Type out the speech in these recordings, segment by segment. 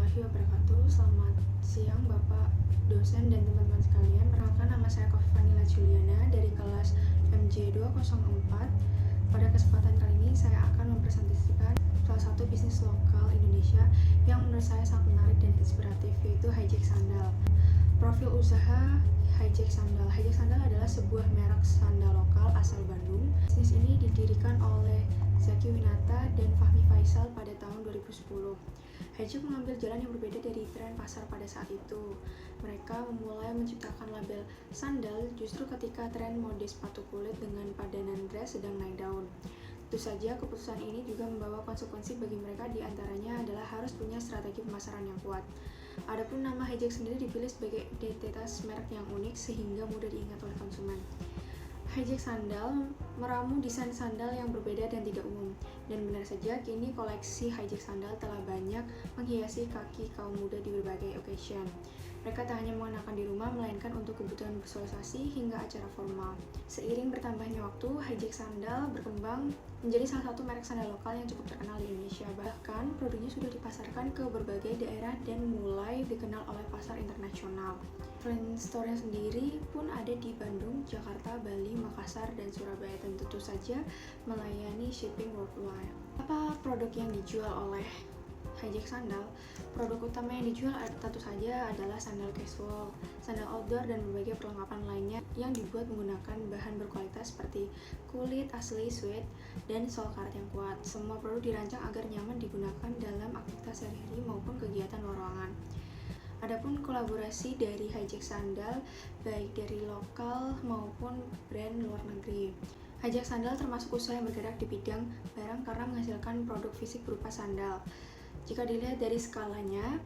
warahmatullahi wabarakatuh. Selamat siang Bapak dosen dan teman-teman sekalian. Perkenalkan, nama saya Kofifanila Juliana dari kelas MJ 204. Pada kesempatan kali ini saya akan mempresentasikan salah satu bisnis lokal Indonesia yang menurut saya sangat menarik dan inspiratif, yaitu Hijack Sandal. Profil usaha Hijack Sandal. Hijack Sandal adalah sebuah merek sandal lokal asal Bandung. Bisnis ini didirikan oleh Zaki Winata dan Fahmi Faisal pada tahun 2010. Hijack mengambil jalan yang berbeda dari tren pasar pada saat itu. Mereka memulai menciptakan label sandal justru ketika tren mode sepatu kulit dengan padanan dress sedang naik daun. Tentu saja keputusan ini juga membawa konsekuensi bagi mereka, diantaranya adalah harus punya strategi pemasaran yang kuat. Adapun nama Hijack sendiri dipilih sebagai identitas merek yang unik sehingga mudah diingat oleh konsumen. Hijack Sandal meramu desain sandal yang berbeda dan tidak umum. Dan benar saja, kini koleksi Hijack Sandal telah banyak menghiasi kaki kaum muda di berbagai occasion. Mereka tak hanya mengenakan di rumah, melainkan untuk kebutuhan bersosialisasi hingga acara formal. Seiring bertambahnya waktu, Hijack Sandal berkembang menjadi salah satu merek sandal lokal yang cukup terkenal di Indonesia. Bahkan, produknya sudah dipasarkan ke berbagai daerah dan mulai dikenal oleh pasar internasional. Offline store-nya sendiri pun ada di Bandung, Jakarta, Bali, Makassar, dan Surabaya, dan tentu saja melayani shipping worldwide. Apa produk yang dijual oleh Hijack Sandal? Produk utama yang dijual tentu saja adalah sandal casual, sandal outdoor, dan berbagai perlengkapan lainnya yang dibuat menggunakan bahan berkualitas seperti kulit asli, suede, dan sol karet yang kuat. Semua produk dirancang agar nyaman digunakan dalam aktivitas sehari-hari maupun kegiatan luar ruangan. Adapun kolaborasi dari Hijack Sandal baik dari lokal maupun brand luar negeri. Hijack Sandal termasuk usaha yang bergerak di bidang barang karena menghasilkan produk fisik berupa sandal. Jika dilihat dari skalanya,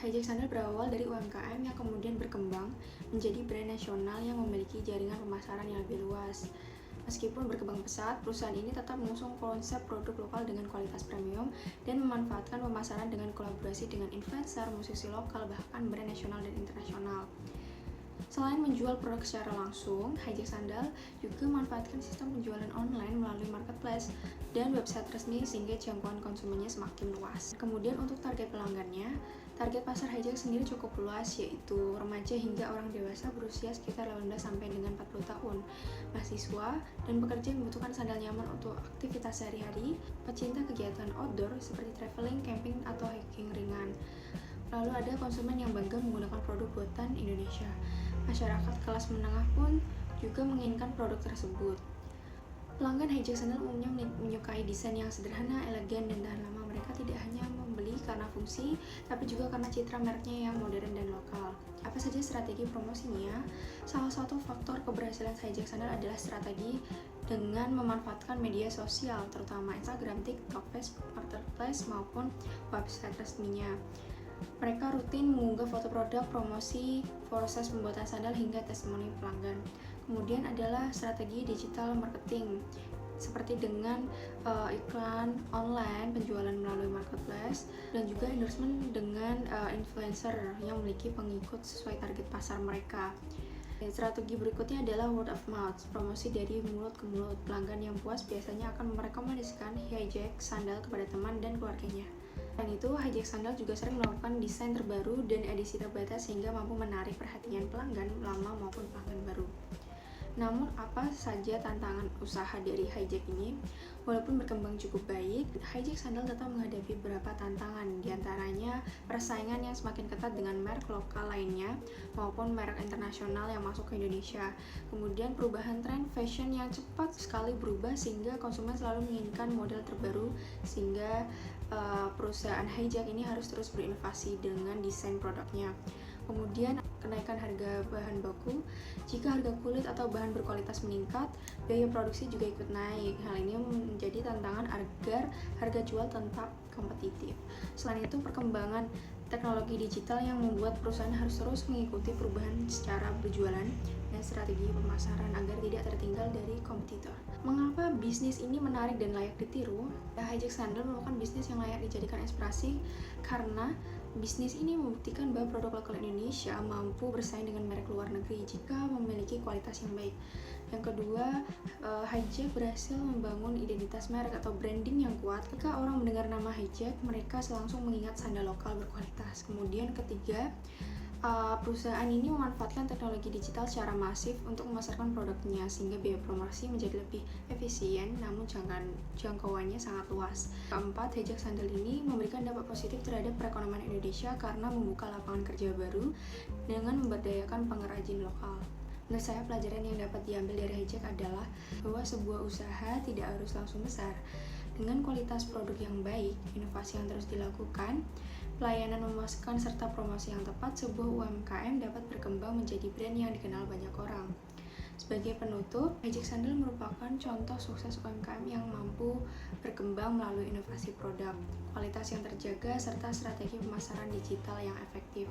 Hijack Sandal berawal dari UMKM yang kemudian berkembang menjadi brand nasional yang memiliki jaringan pemasaran yang lebih luas. Meskipun berkembang pesat, perusahaan ini tetap mengusung konsep produk lokal dengan kualitas premium dan memanfaatkan pemasaran dengan kolaborasi dengan influencer, musisi lokal, bahkan brand nasional dan internasional. Selain menjual produk secara langsung, Hijack Sandal juga memanfaatkan sistem penjualan online melalui marketplace dan website resmi sehingga jangkauan konsumennya semakin luas. Kemudian untuk target pelanggannya, target pasar Hijack sendiri cukup luas, yaitu remaja hingga orang dewasa berusia sekitar 18 sampai dengan 40 tahun, mahasiswa, dan pekerja yang membutuhkan sandal nyaman untuk aktivitas sehari-hari, pecinta kegiatan outdoor seperti traveling, camping, atau hiking ringan. Lalu ada konsumen yang bangga menggunakan produk buatan Indonesia. Masyarakat kelas menengah pun juga menginginkan produk tersebut. Pelanggan Hijack Sandal umumnya menyukai desain yang sederhana, elegan, dan tahan lama. Mereka tidak hanya membeli karena fungsi, tapi juga karena citra mereknya yang modern dan lokal. Apa saja strategi promosinya? Salah satu faktor keberhasilan Hijack Sandal adalah strategi dengan memanfaatkan media sosial, terutama Instagram, TikTok, Facebook, Marketplace, maupun website resminya. Mereka rutin mengunggah foto produk, promosi, proses pembuatan sandal, hingga testimoni pelanggan. Kemudian adalah strategi digital marketing, seperti dengan iklan online, penjualan melalui marketplace, dan juga endorsement dengan influencer yang memiliki pengikut sesuai target pasar mereka. Strategi berikutnya adalah word of mouth, promosi dari mulut ke mulut. Pelanggan yang puas biasanya akan merekomendasikan Hijack Sandal kepada teman dan keluarganya. Selain itu, Hijack Sandal juga sering melakukan desain terbaru dan edisi terbatas sehingga mampu menarik perhatian pelanggan lama maupun pelanggan baru. Namun, apa saja tantangan usaha dari Hijack ini? Walaupun berkembang cukup baik, Hijack Sandal tetap menghadapi beberapa tantangan, diantaranya persaingan yang semakin ketat dengan merek lokal lainnya maupun merek internasional yang masuk ke Indonesia. Kemudian perubahan tren fashion yang cepat sekali berubah sehingga konsumen selalu menginginkan model terbaru, sehingga perusahaan Hijack ini harus terus berinovasi dengan desain produknya. Kemudian kenaikan harga bahan baku. Jika harga kulit atau bahan berkualitas meningkat, biaya produksi juga ikut naik. Hal ini menjadi tantangan agar harga jual tetap kompetitif. Selain itu, perkembangan teknologi digital yang membuat perusahaan harus terus mengikuti perubahan secara berjualan dan strategi pemasaran agar tidak tertinggal dari kompetitor. Mengapa bisnis ini menarik dan layak ditiru? Hijack Sandal merupakan bisnis yang layak dijadikan inspirasi karena bisnis ini membuktikan bahwa produk lokal Indonesia mampu bersaing dengan merek luar negeri jika memiliki kualitas yang baik. Yang kedua, Hijack berhasil membangun identitas merek atau branding yang kuat. Ketika orang mendengar nama Hijack, mereka langsung mengingat sandal lokal berkualitas. Kemudian ketiga, perusahaan ini memanfaatkan teknologi digital secara masif untuk memasarkan produknya sehingga biaya promosi menjadi lebih efisien, namun jangkauannya sangat luas. Keempat, Hijack Sandal ini memberikan dampak positif terhadap perekonomian Indonesia karena membuka lapangan kerja baru dengan memberdayakan pengrajin lokal. Menurut saya, pelajaran yang dapat diambil dari Hijack adalah bahwa sebuah usaha tidak harus langsung besar. Dengan kualitas produk yang baik, inovasi yang terus dilakukan, pelayanan memuaskan, serta promosi yang tepat, sebuah UMKM dapat berkembang menjadi brand yang dikenal banyak orang. Sebagai penutup, Hijack Sandal merupakan contoh sukses UMKM yang mampu berkembang melalui inovasi produk, kualitas yang terjaga, serta strategi pemasaran digital yang efektif.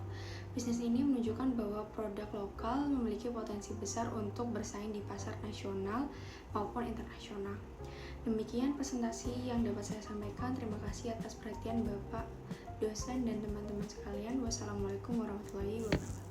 Bisnis ini menunjukkan bahwa produk lokal memiliki potensi besar untuk bersaing di pasar nasional maupun internasional. Demikian presentasi yang dapat saya sampaikan. Terima kasih atas perhatian Bapak, dosen, dan teman-teman sekalian. Wassalamualaikum warahmatullahi wabarakatuh.